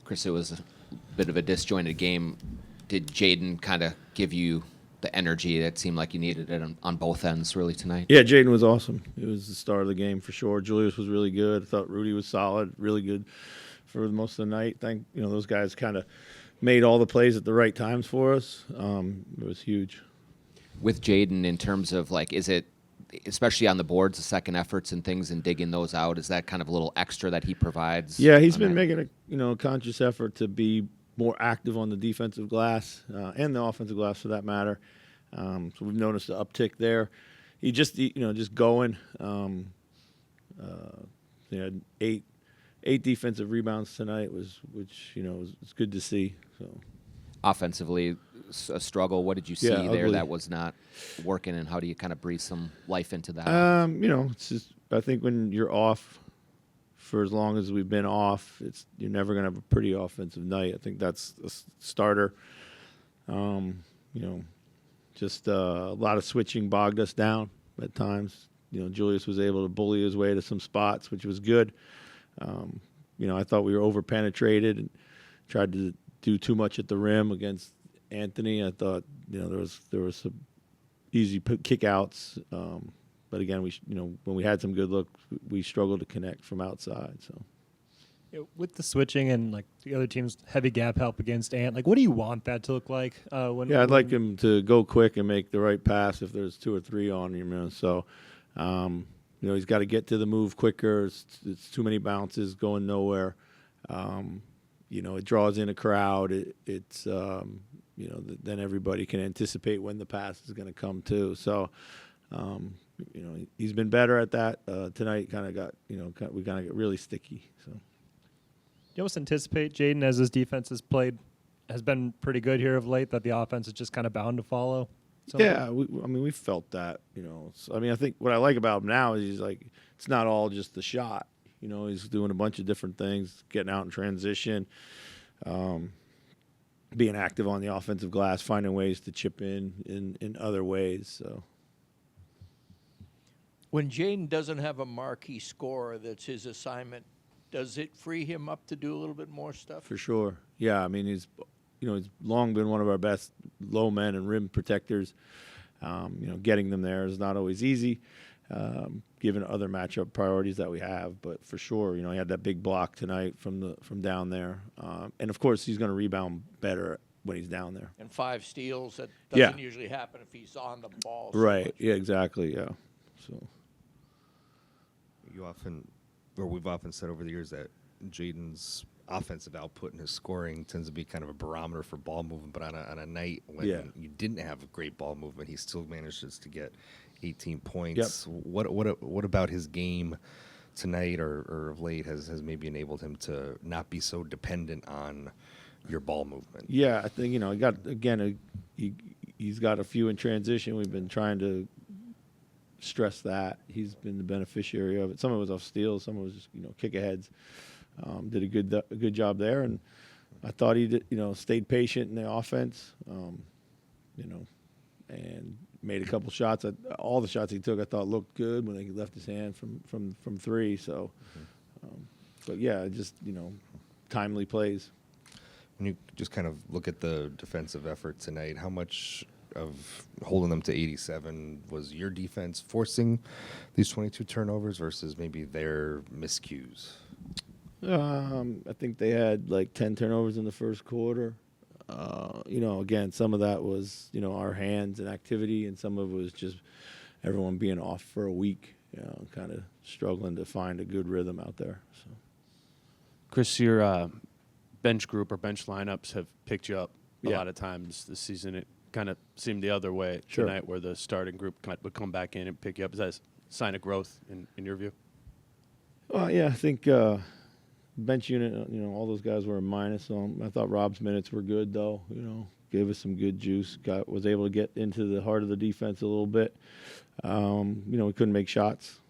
Chris, it was a bit of a disjointed game. Did Jaden kind of give you the energy that seemed like you needed it on both ends really tonight? Yeah, Jaden was awesome. It was the star of the game for sure. Julius was really good. I thought Rudy was solid, really good for most of the night. Those guys kind of made all the plays at the right times for us. It was huge. With Jaden, in terms of is it, especially on the boards, the second efforts and things and digging those out, is that kind of a little extra that he provides? Yeah, he's been making a conscious effort to be more active on the defensive glass and the offensive glass for that matter. So we've noticed an uptick there. He just going. He had eight defensive rebounds tonight, which was good to see. So offensively, a struggle. What did you see there ugly. that was not working, and how do you kind of breathe some life into that? It's just, I think when you're off for as long as we've been off, you're never going to have a pretty offensive night. I think that's a starter. Just a lot of switching bogged us down at times. Julius was able to bully his way to some spots, which was good. I thought we were over-penetrated and tried to do too much at the rim against Anthony. I thought, there was some easy kickouts. But again, when we had some good looks, we struggled to connect from outside. So. With the switching and the other team's heavy gap help against Ant, what do you want that to look like? I'd like him to go quick and make the right pass if there's 2 or 3 on him. So, he's got to get to the move quicker. It's too many bounces going nowhere. It draws in a crowd. Then everybody can anticipate when the pass is going to come too. So, he's been better at that. Tonight we kind of got really sticky. So. You almost anticipate Jaden, as his defense has been pretty good here of late, that the offense is just kind of bound to follow? Yeah, we felt that. I think what I like about him now is it's not all just the shot. He's doing a bunch of different things, getting out in transition, being active on the offensive glass, finding ways to chip in other ways. So. When Jaden doesn't have a marquee scorer that's his assignment, does it free him up to do a little bit more stuff? For sure. Yeah, he's long been one of our best low men and rim protectors. Getting them there is not always easy, given other matchup priorities that we have. But for sure, he had that big block tonight from down there, and of course he's going to rebound better when he's down there. And 5 steals, that doesn't usually happen if he's on the ball. Right. Yeah. Exactly. Yeah. So. We've often said over the years that Jaden's offensive output and his scoring tends to be kind of a barometer for ball movement, but on a night when you didn't have great ball movement, he still manages to get 18 points. Yep. What about his game tonight or of late has maybe enabled him to not be so dependent on your ball movement? Yeah, I think he's got a few in transition. We've been trying to stress that. He's been the beneficiary of it. Some of it was off steals, some of it was just kick aheads. Did a good job there, and I thought he did, stayed patient in the offense, and made a couple shots. All the shots he took, I thought looked good when he left his hand from 3. So, but yeah, just timely plays. When you just kind of look at the defensive effort tonight, how much of holding them to 87 was your defense forcing these 22 turnovers versus maybe their miscues? I think they had 10 turnovers in the first quarter. Again, some of that was, our hands and activity, and some of it was just everyone being off for a week, kind of struggling to find a good rhythm out there. So, Chris, your bench group or bench lineups have picked you up a lot of times this season. It kind of seemed the other way tonight, where the starting group would come back in and pick you up. Is that a sign of growth in your view? Well, yeah, I think bench unit, all those guys were a minus. I thought Rob's minutes were good, though. Gave us some good juice. Was able to get into the heart of the defense a little bit. We couldn't make shots.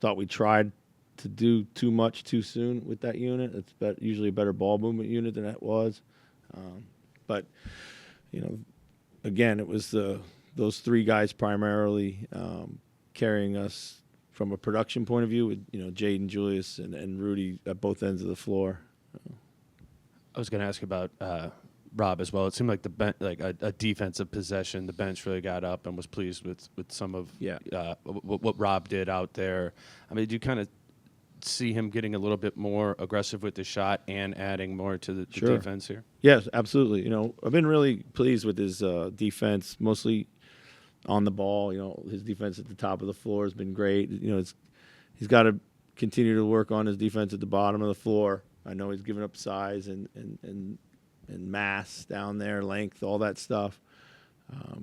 Thought we tried to do too much too soon with that unit. It's usually a better ball movement unit than that was. But again, it was those 3 guys primarily carrying us from a production point of view with, Jaden, Julius, and Rudy at both ends of the floor. I was going to ask about Rob as well. It seemed like a defensive possession. The bench really got up and was pleased with some of what Rob did out there. I mean, did you kind of see him getting a little bit more aggressive with the shot and adding more to the defense here? Yes, absolutely. You know, I've been really pleased with his defense, mostly on the ball. You know, his defense at the top of the floor has been great. You know, he's got to continue to work on his defense at the bottom of the floor. I know he's given up size and mass down there, length, all that stuff.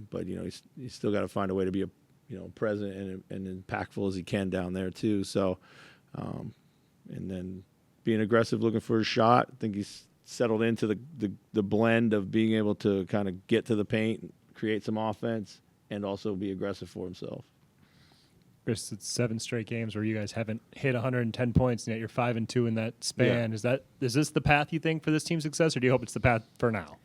But you know, he's still got to find a way to be present and impactful as he can down there too. So. And then being aggressive, looking for a shot. I think he's settled into the blend of being able to kind of get to the paint, create some offense, and also be aggressive for himself. Chris, it's 7 straight games where you guys haven't hit 110 points, and yet you're 5-2 in that span. Yeah. Is this the path you think for this team's success, or do you hope it's the path for now?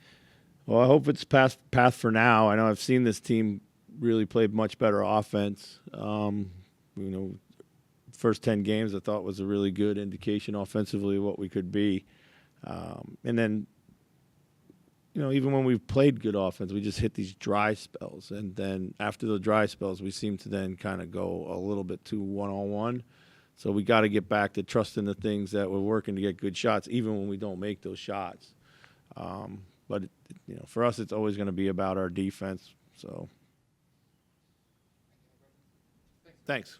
Well, I hope it's path for now. I know I've seen this team really play much better offense. First 10 games I thought was a really good indication offensively of what we could be. And then, even when we've played good offense, we just hit these dry spells. And then after the dry spells, we seem to then kind of go a little bit too one-on-one. So we got to get back to trusting the things that we're working to get good shots, even when we don't make those shots. But for us, it's always going to be about our defense. So, thanks.